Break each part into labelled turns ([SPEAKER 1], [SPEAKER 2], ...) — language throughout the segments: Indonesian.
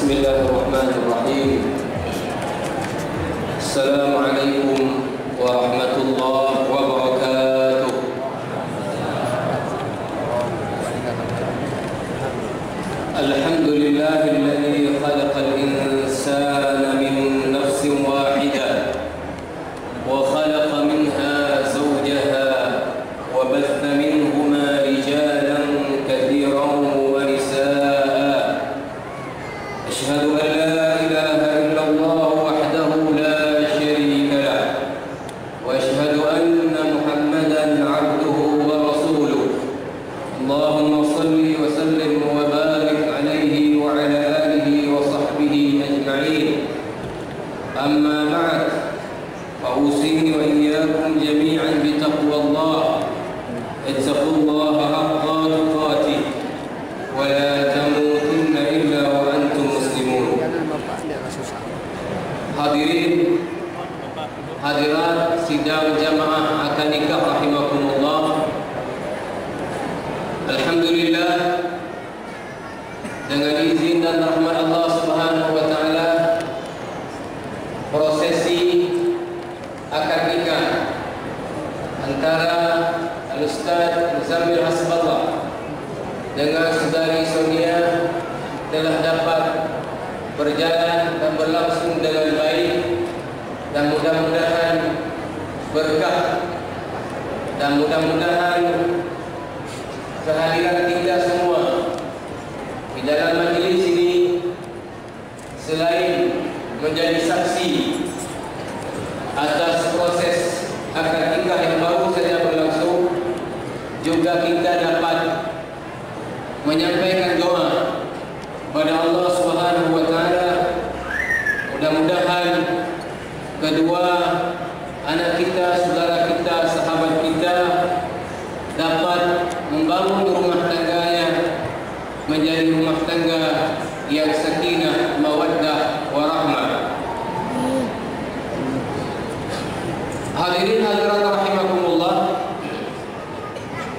[SPEAKER 1] Bismillahirrahmanirrahim. Assalamualaikum warahmatullahi wabarakatuh. Alhamdulillahilladzi khalaqal insana min nafsin wahidah wa khalaqa minha zawjaha wa batha minhuma rijalan katsiran wa nisaa. Asyhadu an la ilaha illallah wahdahu la syarika lah wa asyhadu anna Muhammadan 'abduhu wa rasuluh. Allahumma shalli wa sallim wa barik alaihi wa ala alihi wa sahbihi ajma'in. Amma ba'd, fa usini wa iyyakum jami'an bi taqwallah. Ittaqullaha haqqa tuqatih wa la tamutunna illa wa antum muslimun. Hadirin hadirat sidang jamaah akad nikah rahimakumullah. Alhamdulillah, dengan izin dan rahmat Allah Subhanahu wa taala, prosesi akad nikah antara Al-Ustaz Muzammil Hasballah dengan Saudari Sonia telah dapat berjalan dan berlangsung dengan baik, dan mudah-mudahan berkah, dan mudah-mudahan kehadiran kita semua di dalam majlis ini selain menjadi saksi atas proses akad nikah yang baru saja berlangsung, juga kita dapat menyampaikan doa kepada Allah Subhanahu wa taala. Mudah-mudahan kedua anak kita, saudara kita, sahabat kita dapat membangun rumah tangganya menjadi rumah tangga yang sakinah, mawaddah, warahmah. Hadirin hadirat rahimakumullah.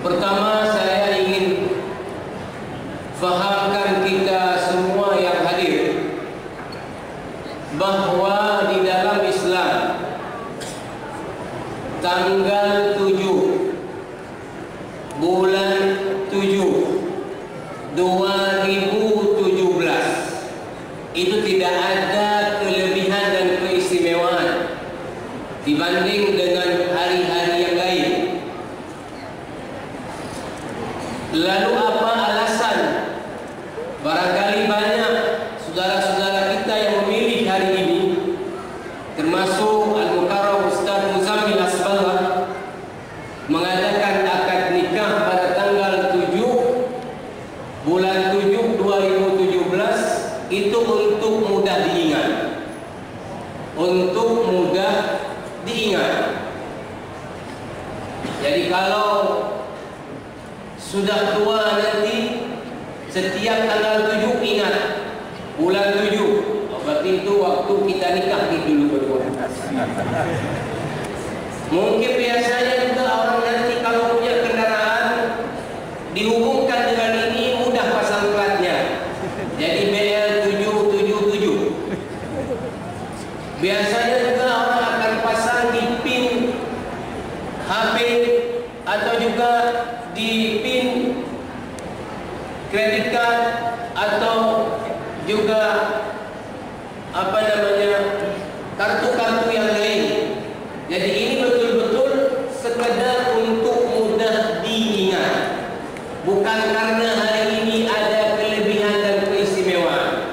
[SPEAKER 1] Pertama, saya ingin fahamkan kita semua yang hadir bahwa di dalam Islam tanggal 7 bulan 7 2017 itu tidak ada kelebihan dan keistimewaan dibanding dengan hari-hari yang lain. Lalu apa alasan? Barangkali banyak saudara-saudara kita yang memilih hari ini, termasuk Al-Mukarram Ustaz Muzammil Hasballah, mengadakan akad nikah pada tanggal 7 bulan 7 2017 itu untuk mudah diingat. Untuk mudah diingat. Jadi kalau sudah tua nanti, setiap tanggal 7 ingat bulan 7. Berarti itu waktu kita nikah dulu berdua. Mungkin biasanya juga orang nanti kalau punya kendaraan dihubungkan dengan ini mudah pasang platnya. Jadi BL777. Biasanya juga orang akan pasang di pin HP atau juga di pin kredit card atau juga kartu-kartu yang lain. Jadi ini betul-betul sekedar untuk mudah diingat, bukan karena hari ini ada kelebihan dan keistimewaan.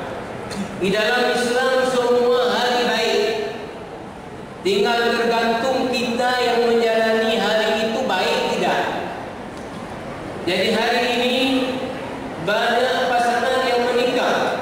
[SPEAKER 1] Di dalam Islam semua hari baik, tinggal tergantung kita yang menjalani hari itu baik tidak. Jadi hari ini banyak pasangan yang menikah.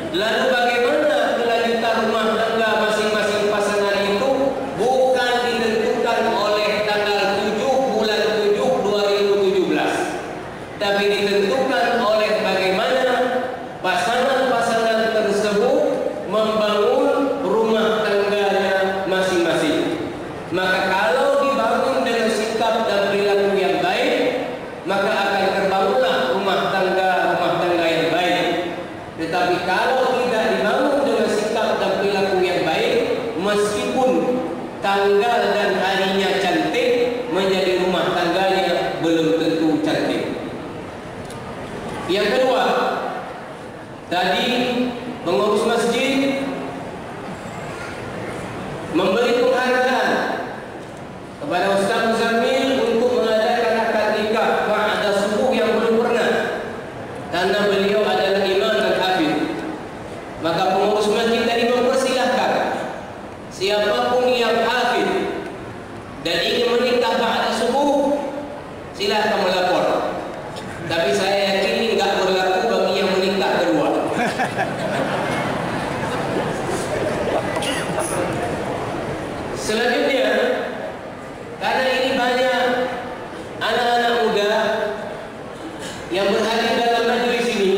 [SPEAKER 1] Lalu bagaimana kelanjutan rumah tangga masing-masing pasangan itu bukan ditentukan oleh tanggal 7 bulan 7 2017, tapi ditentukan oleh bagaimana pasangan-pasangan tersebut membangun rumah tangganya masing-masing. Maka kalau dibangun dengan sikap dan perilaku yang baik, maka akan terbangunlah rumah tangga yang baik. Tetapi kalau tanggal dan harinya cantik menjadi rumah tangganya belum tentu cantik. Yang kedua, tadi pengurus masjid memberi penghargaan kepada Ustaz Muzammil untuk mengadakan akad nikah ba'da subuh yang belum pernah, karena beliau adalah imam dan hafid. Maka pengurus masjid tadi mempersilahkan siapapun yang hafid dan ingin menikah ba'da subuh, silahkan melapor. Tapi saya yakin ini enggak berlaku bagi yang menikah kedua. Selanjutnya, karena ini banyak anak-anak muda yang berhadir dalam majelis ini,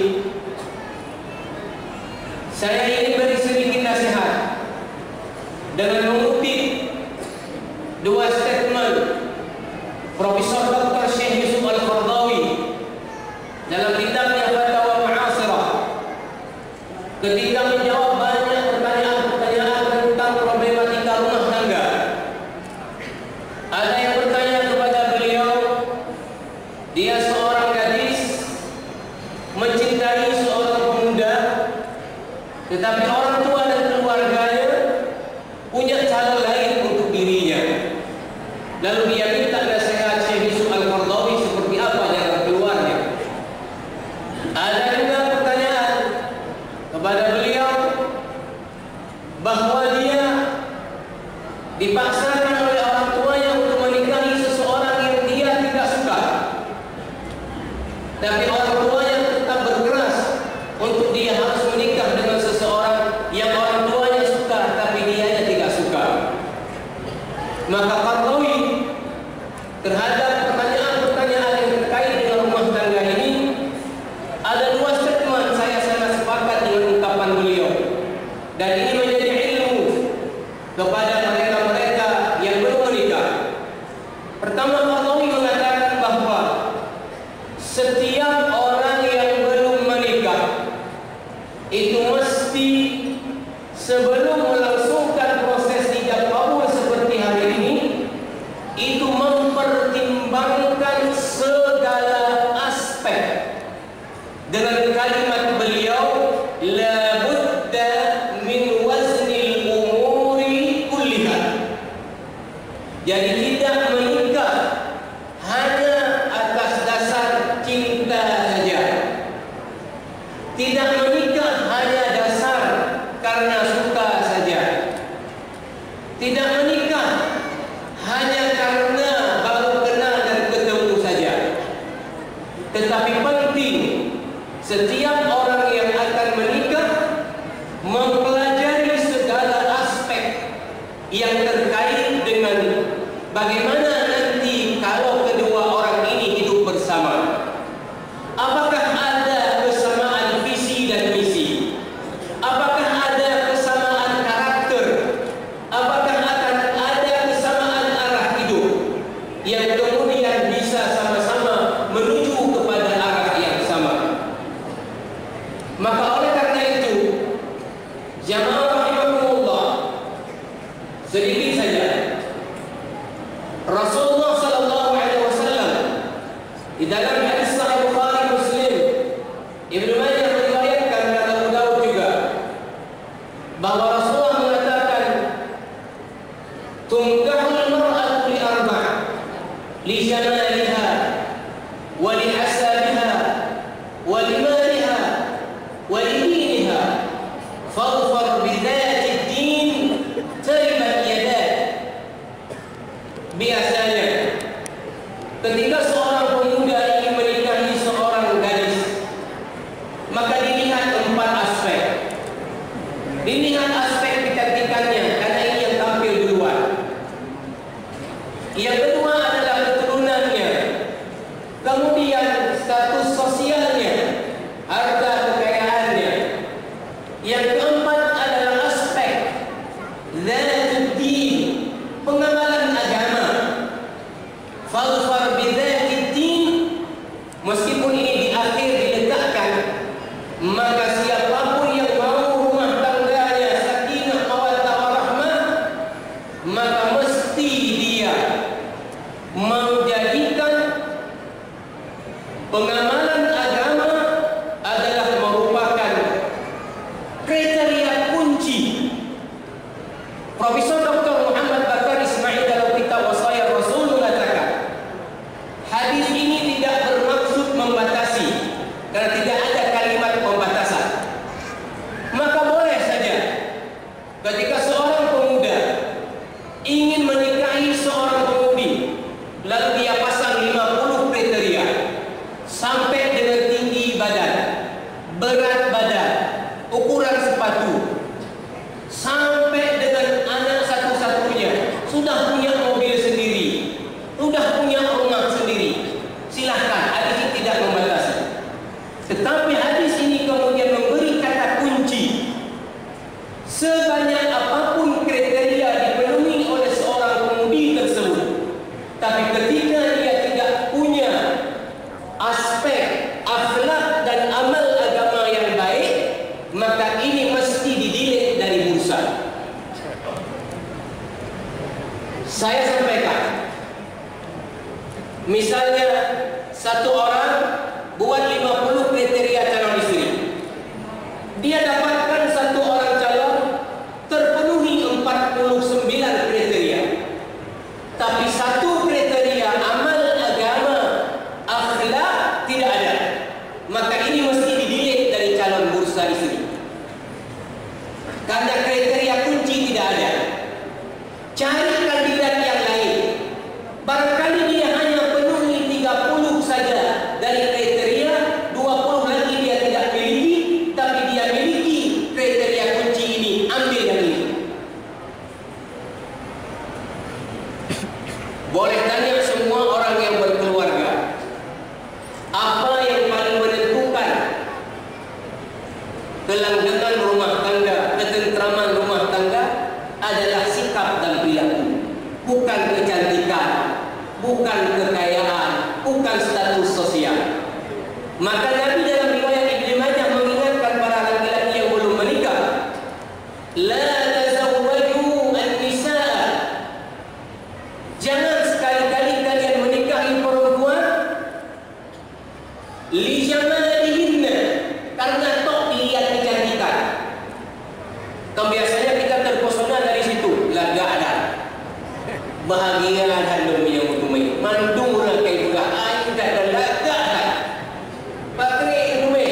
[SPEAKER 1] saya ingin beri sedikit nasihat dengan mengutip dua statement Profesor Dr. Syekh Yusuf Al-Qaradawi dalam kitabnya Fatawa Mu'asirah ketika menjawab banyak pertanyaan-pertanyaan tentang problematika rumah tangga. Ada yang bertanya kepada beliau, dia seorang gadis mencintai seorang pemuda, tetapi orang tua dan keluarganya punya calon lain untuk dirinya. Lalu dia minta nasihat Syekh Yusuf Al-Qaradawi seperti apa jalan keluarnya. Ada juga pertanyaan kepada beliau bahwa dia dipaksakan oleh orang tuanya untuk menikahi seseorang yang dia tidak suka, tapi orang tuanya tetap berkeras untuk dia harus menikah dengan seseorang yang orang tuanya suka tapi dia tidak suka. Maka Qaradawi terhadap pertanyaan-pertanyaan yang terkait dengan rumah tangga ini ada dua statement saya sangat sepakat dengan ungkapan beliau, dan ini menjadi ilmu kepada mereka-mereka yang belum menikah. Pertama, Qaradawi mengatakan bahwa setiap orang yang belum menikah itu mesti sebelum melangsungkan proses ijab kabul seperti hari ini, itu mempertimbangkan segala aspek. Dengan kalimat beliau, la budda min waznil umuri kulliha. Jadi tidak menikah hanya atas dasar cinta saja. Tidak menikah hanya dasar karena suka saja. Tidak menikah hanya karena baru kenal dan ketemu saja. Tetapi penting setiap orang yang akan menikah mempelajari segala aspek yang terkait dengan bagaimana nanti kalau kedua orang ini hidup bersama. Apakah ada kesamaan visi dan misi? Apakah ada kesamaan karakter? Apakah akan ada kesamaan arah hidup yang kemudian bisa sama-sama menuju kepada arah yang sama? Maka oleh karena itu, jamaah rahimahumullah, sedikit saja Rasulullah sallallahu alaihi wasallam di dalam hadis sahih Bukhari, Muslim, Ibnu Majah meriwayatkan dan Abu Daud juga, bahwa Rasulullah mengatakan, "Tunkahul mar'atu li arba', li jamaliha wa li hasabiha wa li maliha wa li diniha, fadfar bi dzati din taribat yadak." Biasanya ketika seorang pemuda ingin menikahi seorang gadis, maka dilihat 4 aspek. Dilihat aspek kecantikannya, karena ini yang tampil duluan. Yang kedua adalah keturunannya, kemudian status sosialnya, harta kekayaannya. Yang keempat adalah aspek dzatud din, pengamalan agama. Fadfar bi dzatid din, meskipun ini di akhir diletakkan, maka siapapun yang mau rumah tangganya sakinah mawaddah warahmah, maka ukuran badan, ukuran sepatu, sampai dengan anak satu-satunya sudah punya mobil sendiri, sudah punya rumah sendiri. Silahkan, hadis ini tidak membatasi. Tetapi hadis ini kemudian memberi kata kunci. Sebanyak apapun kriteria dipenuhi oleh seorang pemudi tersebut, tapi ketika dia tidak punya aspek akhlak dan amal agama yang baik, maka ini mesti didelete dari bursa. Saya sampaikan, misalnya satu orang buat 50 kriteria calon istri, dia dapatkan satu orang calon terpenuhi 49 kriteria, tapi satu kriteria amal agama akhlak tidak ada, maka ini mesti didelete dari calon bursa istri, karena kriteria kunci tidak ada. Cari kandidat yang lain. Barangkali dia hanya penuhi 30 saja dari kriteria, 20 lagi dia tidak miliki, tapi dia miliki kriteria kunci ini, ambil yang ini. Boleh tanya semua orang yang berkeluarga, apa yang paling menentukan kelanggengan rumah tangga, ketentraman rumah tangga adalah sikap dan perilaku, bukan kecantikan, bukan kekayaan, bukan status sosial. Maka Nabi dalam riwayat Ibnu Majah mengingatkan para laki-laki yang belum menikah, la tazawwaju an-nisaa, jangan sekali-kali kalian menikahi perempuan li jamalihinna, karena tok dilihat kecantikan. Biasanya kita terpesona dari situ, laga ada bahagia dan demi yang utumai mandung orang kayak juga air dan laga ada pakai utumai.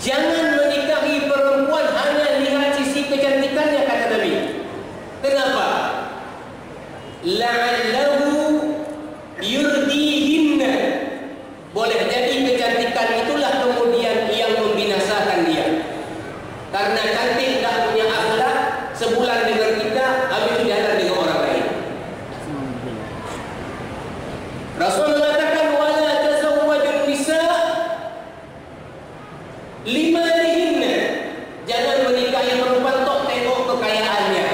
[SPEAKER 1] Jangan menikahi perempuan hanya lihat sisi kecantikannya, kata Nabi. Kenapa? La'allahu yurdihinna, boleh jadi kecantikan itulah kemudian yang membinasakan dia. Karena cantik tak punya akhlak, sebulan dengan kita, habis itu jalan dengan orang lain. Rasul mengatakan wala tazawwajun nisa limalihinna, jangan menikahi perempuan tok tengok kekayaannya.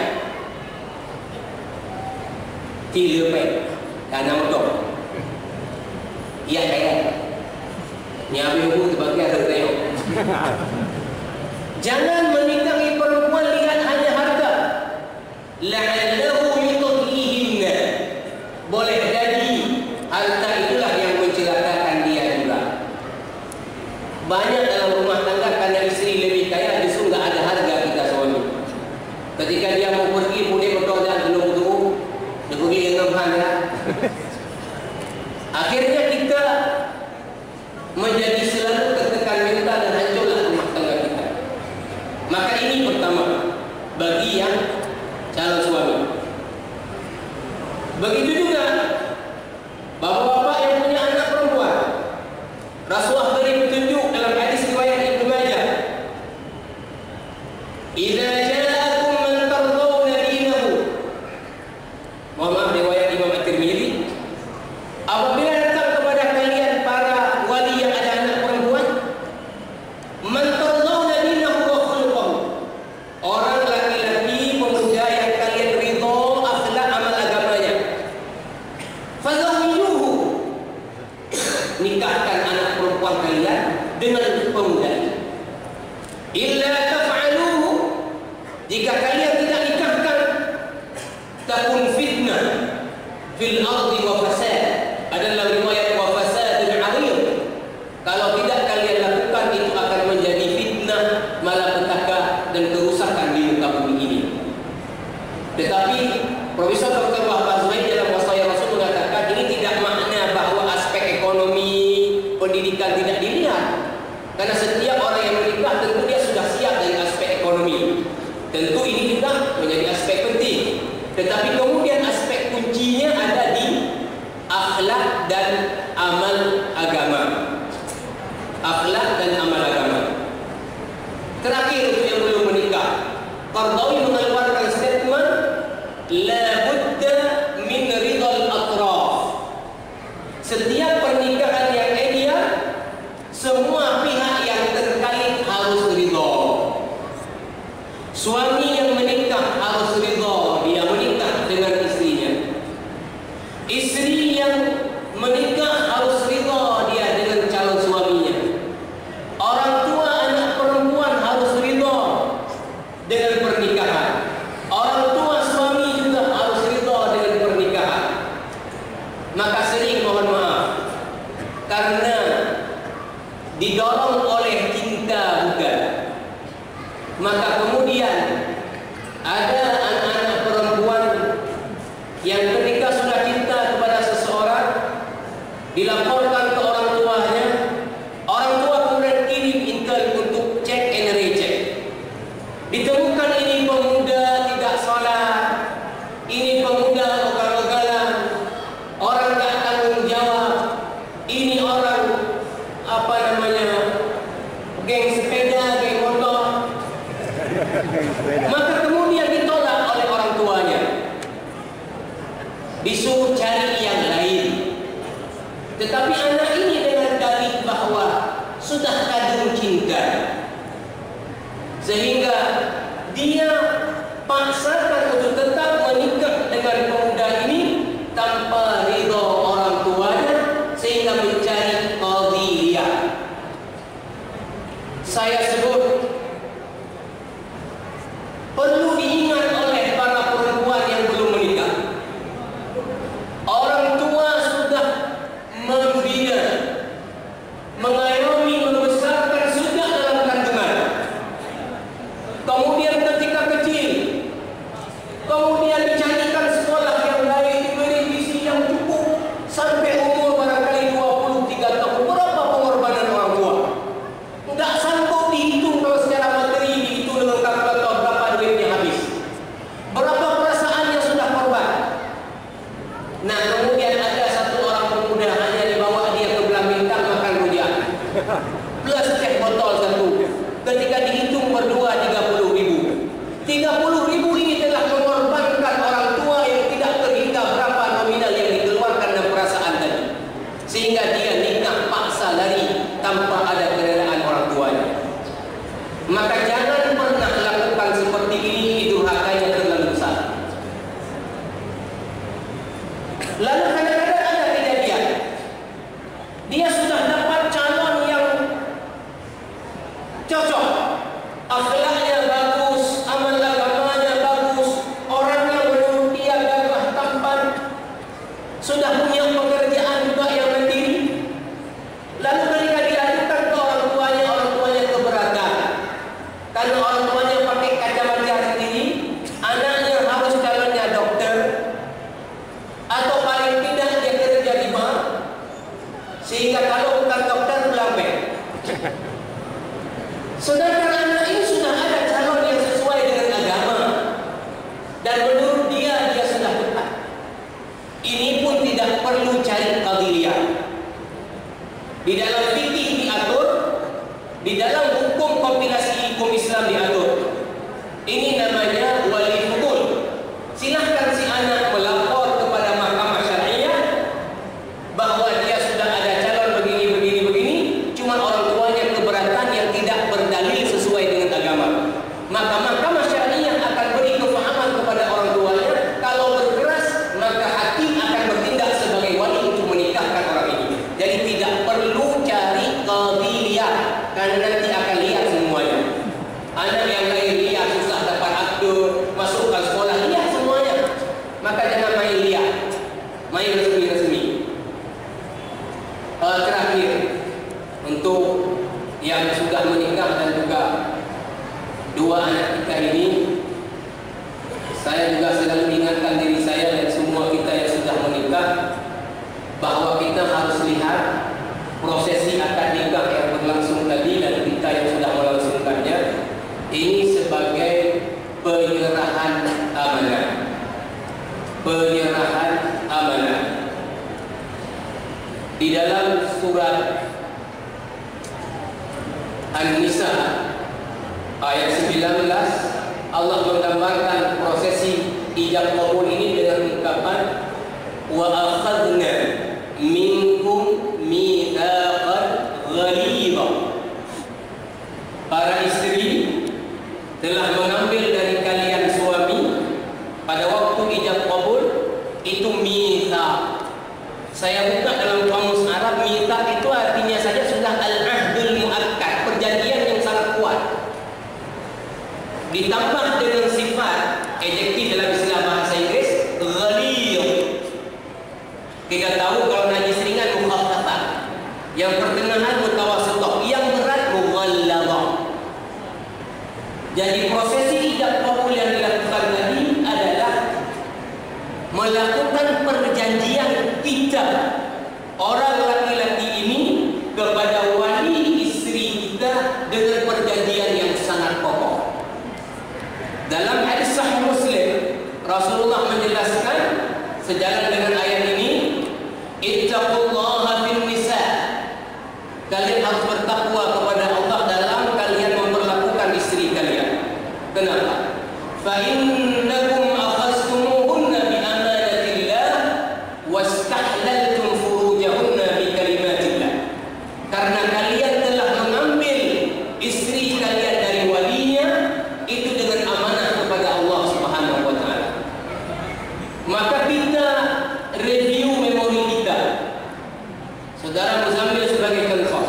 [SPEAKER 1] Tilepai karena untuk iya kaya nyabi hukum sebagai ada tengok. Jangan menikahi perempuan lihat hanya harta. La'allahu yutghihinna, boleh jadi harta itulah yang mencelakakan dia juga. Banyak dalam rumah tangga karena istri lebih kaya justru nggak ada harga kita suami. Ketika dia mau pergi pun dia berdoa belum tunggu, dia pergi dengan hanya. Akhirnya kita menjadi selalu tertekan mental dan hancurlah rumah tangga kita. Maka ini pertama bagi yang calon suami. Begitu juga bapak-bapak yang punya anak perempuan. Rasulullah beri petunjuk dalam hadis riwayat Ibnu Majah. Idza ja'akum man tardawna dinahu. Maaf, riwayat Imam At-Tirmidzi. Apabila datang kepada kalian para wali yang ada anak perempuan, man tardawna dinahu wa khuluquhu, orang laki-laki pemuda yang kalian ridho akhlak amal agamanya, fazawwijuhu, nikahkan anak perempuan kalian dengan pemuda. Illa taf'aluhu, jika kalian tidak nikahkan, takun fitnah fil ardi wa fasad, adalah riwayat wa fasadun 'azim. Kalau tidak kalian lakukan, itu akan menjadi fitnah, malapetaka dan kerusakan di muka bumi ini. Tetapi Profesor Dr. Wahbah Zuhair dalam Wasaya Rasul mengatakan ini tidak makna bahwa aspek ekonomi pendidikan tidak dilihat. Karena setiap orang yang menikah tentu dia sudah siap dari aspek ekonomi. Tentu ini juga menjadi aspek penting. Tetapi kemudian aspek kuncinya ada di akhlak dan amal agama. akhlak dan amal agama. Terakhir untuk yang belum menikah, Qardawi mengeluarkan statement la budda min ridal atraf. Setiap pernikahan yang ideal, semua pihak yang terkait harus ridha. Suami yang menikah harus ridha dia menikah dengan istrinya. Istri yang menikah harus ridha dia dengan calon suaminya. Orang tua anak perempuan harus ridha dengan pernikahan. Orang tua suami juga harus ridha dengan pernikahan. Maka sering mohon maaf, karena didorong oleh cinta bukan, maka kemudian ada anak-anak perempuan yang ketika sudah cinta kepada seseorang dilaporkan ke orang tuanya, orang tua kemudian kirim intel untuk cek and recheck. Ditemukan ini pemuda tidak salat, ini pemuda ugal-ugalan, orang tak tanggung jawab, ini orang apa namanya geng sepeda, geng motor. Maka kemudian ditolak oleh orang tuanya, disuruh cari yang lain. Tetapi anak ini dengan dalih bahwa sudah kadung cinta, sehingga dia paksakan untuk tetap menikah dengan pemuda ini tanpa ridha orang tuanya, sehingga mencari qadhiyah. Saya sebut perlu diingat oleh para perempuan yang belum menikah. Orang tua sudah membina, mengayomi, membesarkan sudah dalam kandungan. Kemudian ketika kecil, kemudian dicarikan sekolah yang baik, diberi gizi yang cukup sampai umur barangkali 23 tahun. Berapa pengorbanan orang tua? Tidak sanggup dihitung kalau secara materi, dihitung dengan kalkulator berapa duitnya habis. Berapa perasaan yang sudah korban. Nah, kemudian ada satu orang pemuda hanya dibawa dia ke belah bintang makan rujak plus teh botol satu. Ketika dihitung berdua 30.000. 30.000 ini telah mengorbankan orang tua yang tidak terhingga berapa nominal yang dikeluarkan dan perasaan tadi, sehingga dia nikah paksa lari tanpa ada kerelaan orang tuanya. Maka jangan pernah lakukan seperti ini, durhakanya terlalu besar. Lalu kadang-kadang ada kejadian, dia sudah dapat calon yang cocok, akhlaknya bagus, amal agamanya bagus, orangnya menurut dia gagah tampan, sudah punya pekerjaan juga yang mandiri. Lalu ketika diajukan ke orang tuanya keberatan, karena orang tuanya pakai kacamata sendiri, anaknya harus calonnya dokter, atau paling tidak dia kerja di bank, sehingga kalau bukan dokter lambe. Sedangkan anak ini sudah ada calon yang sesuai dengan agama dan menurut dia sudah tepat. Ini pun tidak perlu cari qadhiyah. Di dalam fikih diatur, di dalam hukum kompilasi hukum Islam diatur. Ini namanya wali fudul. Silahkan si anak melapor kepada mahkamah syariah bahwa dia sudah ada calon begini, cuma orang tuanya keberatan yang tidak berdalil sesuai dengan agama. Maka mahkamah syariah akan beri kefahaman kepada orang tuanya. Kalau berkeras, maka hakim akan bertindak sebagai wali untuk menikahkan orang ini. Jadi tidak perlu cari qadhiyah, karena nanti akan lihat semuanya. Anak yang lain lihat susah dapat akte, masukkan sekolah, lihat semuanya. Maka jangan main lihat, main resmi-resmi. Terakhir, untuk yang sudah menikah dan juga dua anak kita ini, saya juga selalu ingatkan diri saya dan semua kita yang sudah menikah bahwa kita harus lihat prosesi akad nikah yang berlangsung tadi dan kita yang sudah melangsungkannya ini sebagai penyerahan amanah. Penyerahan amanah. Di dalam surat An-Nisa ayat 19 Allah menggambarkan prosesi ijab qabul ini dengan ungkapan wa akhadna minkum mitsaqan ghalidha. Para istri telah mengambil dari kalian suami pada waktu ijab qabul itu mitsaq. Saya buka dalam kamus Arab, mitsaq itu artinya saja sudah al-ahdul muakkad, perjanjian yang sangat kuat. Ditambah dengan sifat adjektif dalam istilah bahasa Inggris ghalidh. Tidak tahu kalau najis ringan mukhaffafah, yang pertengahan mutawassithah, yang berat mughalladhah. Jadi prosesi ijab qabul yang dilakukan tadi adalah melakukan perjanjian kita orang laki-laki ini kepada wali istri kita dengan perjanjian yang sangat pokok. Dalam hadis Sahih Muslim, Rasulullah menjelaskan sejalan dengan ayat ini, ittaqullaha fin nisa. Kalian harus bertakwa kepada Allah dalam kalian memperlakukan istri kalian. Kenapa? Fa innakum akhastumuhunna bi amanatillah wastahlaltum furujahunna bi kalimatillah. Karena kalian telah mengambil istri kalian dari walinya itu dengan amanah kepada Allah Subhanahu wa taala. Maka kita review memori kita. Saudara Muzammil sebagai contoh.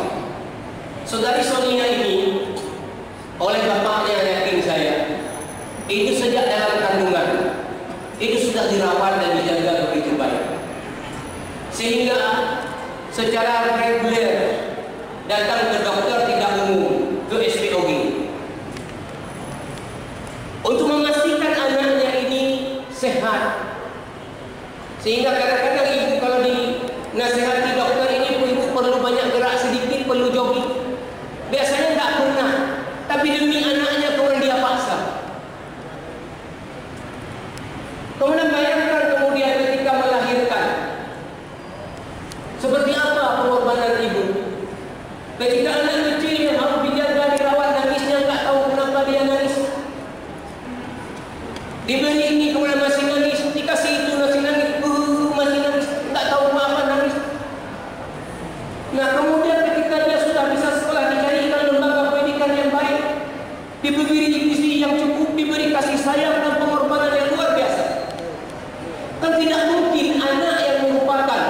[SPEAKER 1] Saudari Sonia ini oleh bapaknya, yakin saya, itu sejak dalam kandungan itu sudah dirawat dan dijaga begitu baik, sehingga secara reguler datang ke dokter tidak umum, ke SPOG, untuk memastikan anaknya ini sehat. Sehingga kadang-kadang ibu kalau dinasihati dokter ini, ibu perlu banyak gerak sedikit, perlu jogging. Biasanya tidak pernah, tapi demi anaknya kemudian dia paksa. Kemudian bayangkan kemudian ketika melahirkan, seperti apa pengorbanan ibu. Ketika anak kecil yang harus dijaga, dirawat, nangisnya nggak tahu kenapa dia nangis. Dibeli ini kemudian masih nangis, dikasih itu masih nangis, masih nangis, nggak tahu apa nangis. Nah kemudian ketika dia sudah bisa sekolah, dicarikan lembaga pendidikan yang baik, diberi gizi yang cukup, diberi kasih sayang dan pengorbanan yang luar biasa. Kan tidak mungkin anak yang merupakan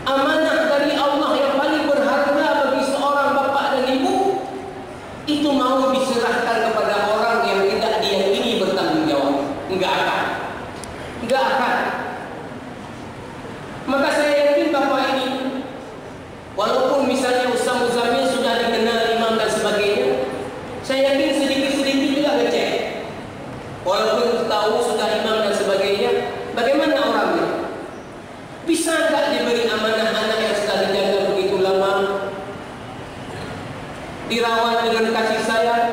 [SPEAKER 1] amanah dari Allah yang paling berharga bagi seorang bapak dan ibu itu mau diserahkan kepada orang yang tidak diyakini bertanggung jawab. Enggak akan. Enggak akan. Maka saya yakin bapak ini, walaupun misalnya Ustaz Muzammil sudah dikenal imam dan sebagainya, saya yakin sedikit-sedikit juga ngecek. Walaupun tahu sudah imam dan sebagainya, bagaimana orangnya? Bisa enggak diberi amanah anak yang sudah dijaga begitu lama, dirawat dengan kasih sayang?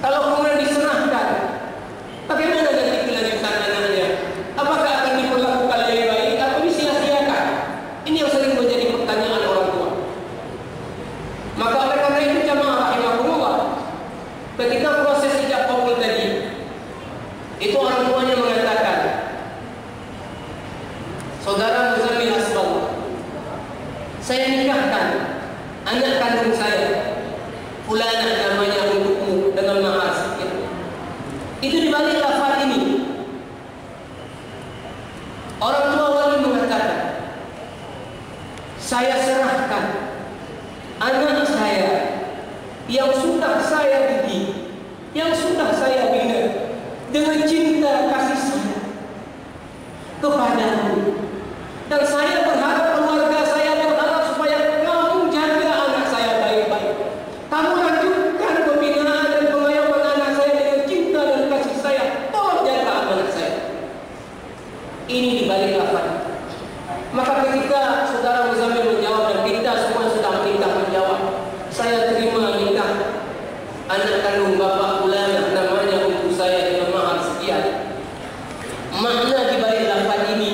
[SPEAKER 1] Kalau kemudian diserahkan, bagaimana nanti kelanjutan anaknya? Apakah akan diperlakukan lebih baik atau disia-siakan? Ini yang sering menjadi pertanyaan orang tua. Maka oleh karena itu jamaah rahimahumullah, ketika proses ijab qabul tadi, itu orang tuanya mengatakan, saudara Muzammil Asbal, saya nikahkan anak kandung saya, fulanah namanya untukmu dengan mahar sekian. Itu dibalik lafaz ini. Orang tua wali mengatakan, saya serahkan anak saya yang sudah saya didik, yang sudah saya bina dengan cinta kasih sayang kepadamu. Dan saya berharap, keluarga saya berharap supaya kamu jaga anak saya baik-baik. Kamu lanjutkan pembinaan dan pengayoman anak saya dengan cinta dan kasih sayang. Tolong jaga anak saya. Ini dibalik lafaz. Maka ketika saudara Muzammil menjawab dan kita semua sudah menikah menjawab, saya terima nikah anak kandung bapak fulanah namanya untuk saya dengan mahar sekian. Makna dibalik lafaz ini,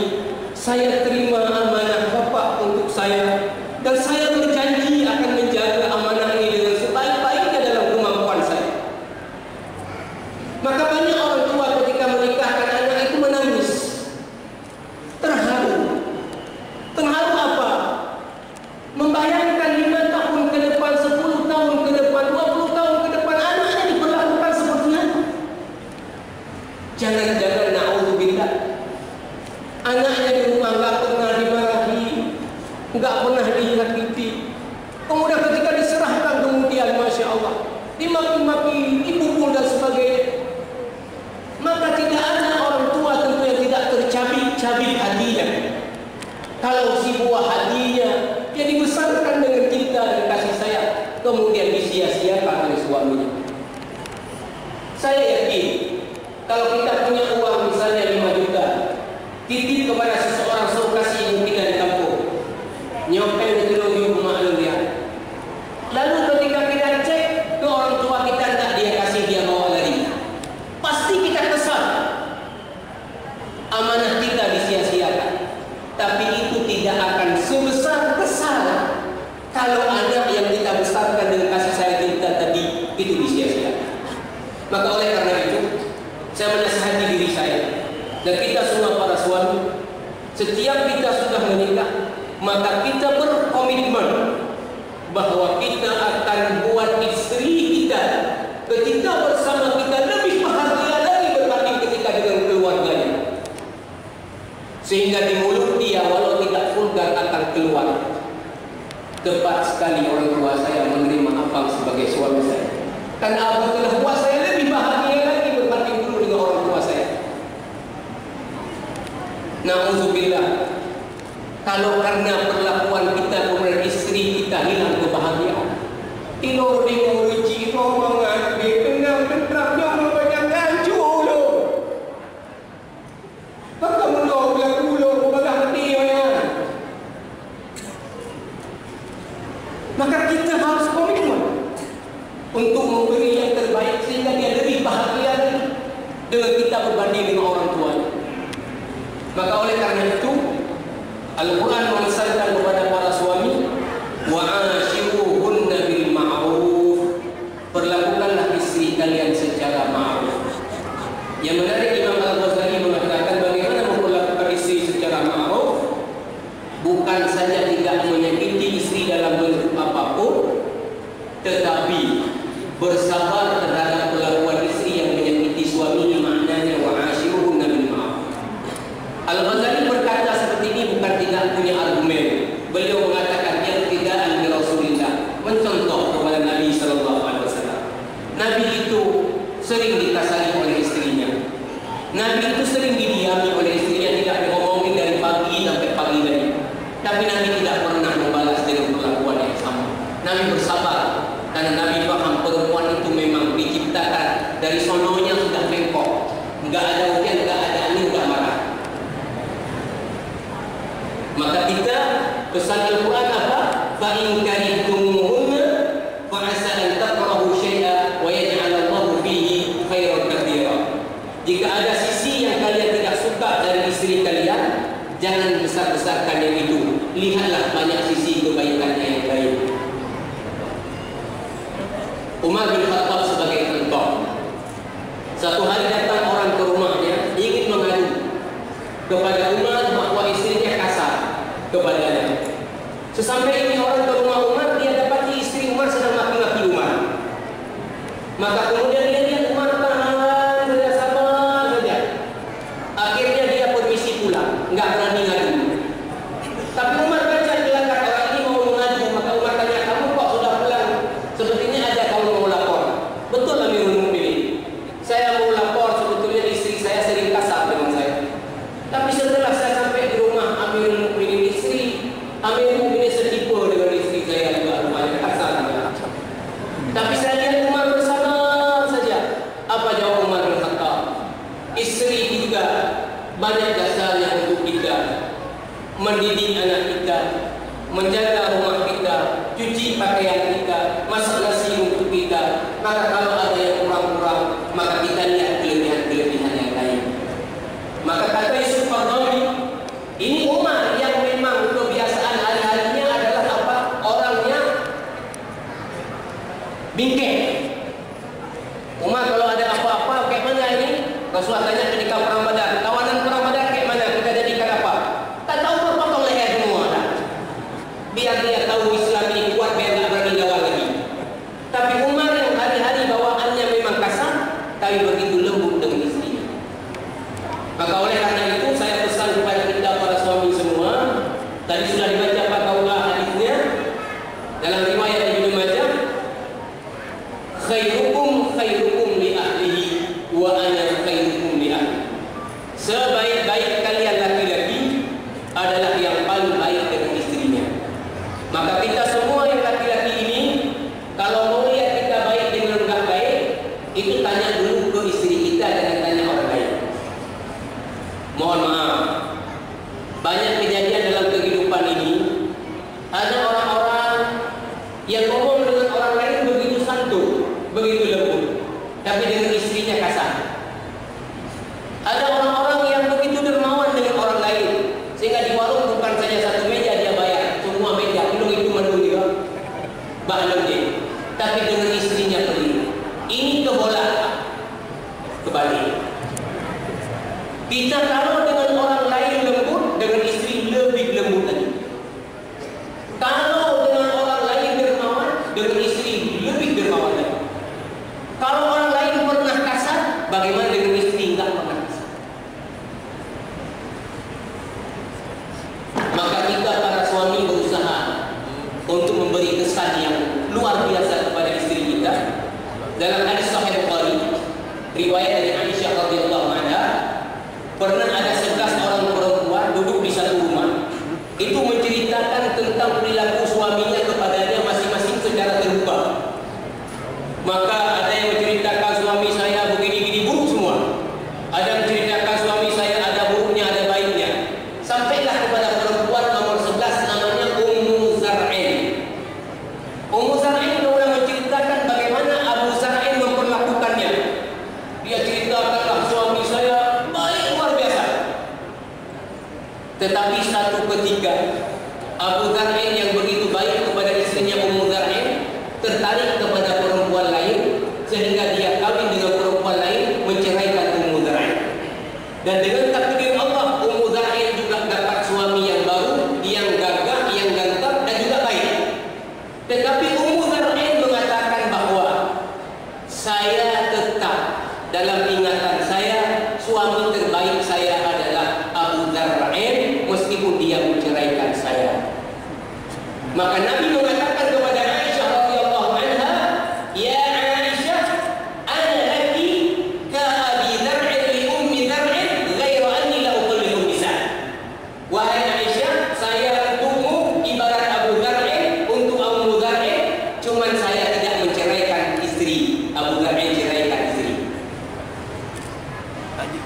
[SPEAKER 1] saya terima amanah bapak untuk saya dan saya berjanji nggak pernah disakiti. Kemudian ketika diserahkan, kemudian Masya Allah dimaki-maki, dipukul dan sebagainya. Maka tidak ada orang tua tentu yang tidak tercabik-cabik hatinya. Kalau si buah hatinya dia dibesarkan dengan cinta dan kasih sayang, kemudian disia-siakan oleh suaminya. Saya yakin kalau kita punya uang misalnya 5 juta, titip kepada seseorang saukasi ibu kita di kampung, nyopeng di telur maklum dia. Lalu ketika kita cek ke orang tua kita, tidak dia kasih, dia bawa lari. Pasti kita kesal. Amanah kita disia-siakan. Tapi itu tidak akan sebesar kesal kalau anak yang kita besarkan dengan kasih sayang kita tadi itu disia-siakan. Maka oleh karena itu, saya menasihati diri saya dan kita semua para suami, setiap kita sudah menikah, maka kita berkomitmen bahwa kita akan buat istri kita ketika bersama kita lebih bahagia lagi berbanding ketika dengan keluarganya. Sehingga di mulut dia walau tidak vulgar akan keluar, tepat sekali orang tua saya menerima abang sebagai suami saya. Karena abang telah buat saya lebih bahagia lagi berbanding dulu dengan orang tua saya. Na'udzubillah, kalau karena perlakuan kita kepada istri kita hilang kebahagiaan. Ino dengan uji romangan kenal tentrapnya banyak hancur lo. Maka mulo belah bagai hati ya. Maka kita harus komitmen untuk memberi yang terbaik sehingga dia lebih bahagia dengan kita berbanding dengan orang tuanya. Maka oleh karena itu Al-Quran memesankan kepada para suami, wa'ashiruhunna bil ma'ruf, perlakukanlah istri kalian secara ma'ruf. Yang menarik, Imam Al-Ghazali mengatakan bagaimana memperlakukan istri secara ma'ruf, bukan saja tidak menyakiti istri dalam bentuk apapun, tetapi bersabar terhadap perlakuan istri yang menyakiti suaminya. Maknanya wa'ashiruhunna bil ma'ruf. Al-Ghazali berkata seperti ini bukan tidak punya argumen. Beliau mengatakan yang tidakkan di Rasulullah, mencontoh kepada Nabi SAW. Nabi itu sering dikasari oleh istrinya. Nabi itu sering didiami oleh istrinya, tidak diomongin dari pagi sampai pagi tadi. Tapi Nabi tidak pernah membalas dengan perlakuan yang sama. Nabi bersabar karena Nabi paham perempuan itu memang diciptakan dari sononya sudah bengkok, enggak ada hujan, enggak ada angin, enggak marah. Maka kita pesan Al-Quran apa? Fa in karihtumuhunna fa 'asa an takrahu syai'an wa yaj'al Allahu fihi khairan katsira. Jika ada sisi yang kalian tidak suka dari istri kalian, jangan besar-besarkan yang itu. Lihatlah banyak sisi kebaikannya yang lain. Umar bin Khattab sebagai contoh. Satu hari datang orang ke rumahnya ingin mengadu kepada Umar bahwa istrinya kasar kepadanya. Sesampai ini orang ke rumah Umar, dia dapati istri Umar sedang maki-maki Umar. Maka kemudian dia lihat Umar tahan saja, sabar saja. Akhirnya dia permisi pulang, enggak berani ngadu. Tapi Umar baca gelagat orang ini mau mengadu, maka Umar tanya, kamu kok sudah pulang? Sepertinya ada kamu mau lapor. Betul Amirul Mukminin, saya mau lapor, sebetulnya istri saya sering kasar dengan saya. Tapi setelah saya sampai di rumah Amirul Mukminin, Amirul Mukminin setipu dengan istri saya juga rumahnya kasar. Tapi saya lihat Umar bersabar saja. Apa jawab Umar bin Khattab? Istri kita banyak jasanya untuk kita, mendidik anak kita, menjaga rumah kita, cuci pakaian kita, masak nasi untuk kita. Maka kalau ada yang kurang-kurang, maka kita lihat kelebihan-kelebihan yang lain. Maka kata Yusuf Qaradawi, ini Umar yang memang kebiasaan hari-harinya adalah apa? Orangnya bingkai. Umar kalau ada apa-apa kayak mana ini? Rasulullah tanya ketika perang Badar, tawanan perang Badar kayak mana? Kita jadikan apa? Tak tahu, potong leher semua dah. Biar dia tahu Islam ini kuat, biar tak berani lawan lagi. Tapi Umar yang hari-hari bawaannya memang kasar, tapi begitu lembut dengan istrinya. Maka oleh karena itu saya pesan kepada kita para suami semua. Tadi sudah dibaca Pak yang ngomong dengan orang lain begitu santun, begitu lembut, tapi dengan istrinya kasar. Ada orang-orang yang begitu dermawan dengan orang lain, sehingga di warung bukan saja satu meja dia bayar, semua meja, belum itu menu juga, bahkan dia. Tapi dengan istrinya berdiri. Ini kebolehan. Kembali. Kita kalau dengan orang lain lembut, dengan istri lebih lembut lagi. Kalau dengan orang lain dermawan, dengan istri lebih dermawan lagi. Kalau orang lain pernah kasar, bagaimana dengan istri enggak pernah kasar? Maka kita para suami berusaha untuk memberi kesan yang luar biasa kepada istri kita. Dalam hadis Sahih Bukhari, riwayat dari Aisyah radhiyallahu anha, pernah ada 11 orang perempuan duduk di satu rumah. Itu menceritakan tentang perilaku suaminya kepadanya masing-masing secara terbuka. Maka ada yang menceritakan suami saya begini-gini, buruk semua. Ada yang menceritakan suami saya ada buruknya, ada baiknya. Sampailah kepada perempuan nomor 11 namanya Ummu Zar'in. Ummu Zar'in orang menceritakan bagaimana Abu Zar'in memperlakukannya. Dia ceritakanlah suami saya baik luar biasa. Tetapi satu ketika Abu Zar'in yang begitu baik kepada istrinya Ummu Zar'in tertarik kepada perempuan lain, sehingga dia kawin dengan perempuan lain, menceraikan Ummu Zar'in. Dan dengan takdir Allah, Ummu Zar'in juga dapat suami yang baru, yang gagah, yang ganteng dan juga baik. Tetapi Ummu Zar'in mengatakan bahwa saya tetap dalam ingatan saya, suami terbaik saya adalah Abu Zar'in, meskipun dia menceraikan saya. Maka Nabi mengatakan kepada Aisyah radhiyallahu anha, "Ya Aisyah, ana laki ka Abi Zar'in li Ummi Zar'in, ghaira anni la uqallilu nisa." Wahai Aisyah, saya untukmu ibarat Abu Zar'in untuk Ummu Zar'in, cuman saya tidak menceraikan istri. Abu Zar'in ceraikan istri.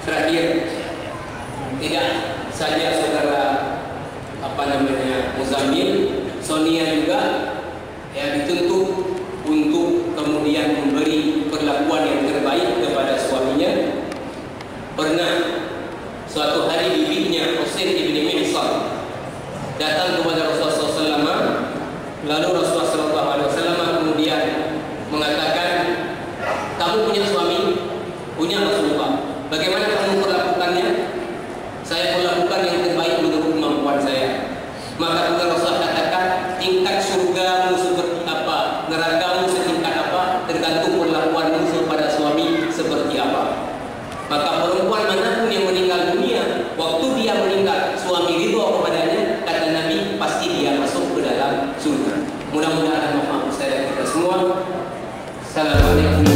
[SPEAKER 1] Terakhir, tidak saja saudara Muzammil, Sonia juga ya dituntut untuk kemudian memberi perlakuan yang terbaik kepada suaminya. Pernah suatu hari bibinya Husain ibn Mihsan datang kepada Rasulullah SAW, lalu Rasulullah SAW kemudian mengatakan, kamu punya suami? Punya Rasulullah. Bagaimana kamu perlakukannya? Saya perlakukan yang terbaik menurut kemampuan saya. Maka Rasulullah katakan, tingkat surgamu seperti apa, nerakamu setingkat apa, tergantung perlakuanmu kepada suami seperti apa. Maka perempuan manapun yang meninggal dunia, waktu dia meninggal, suami ridho kepadanya, kata Nabi, pasti dia masuk ke dalam surga. Mudah-mudahan Allah maafkan kita semua. Assalamualaikum.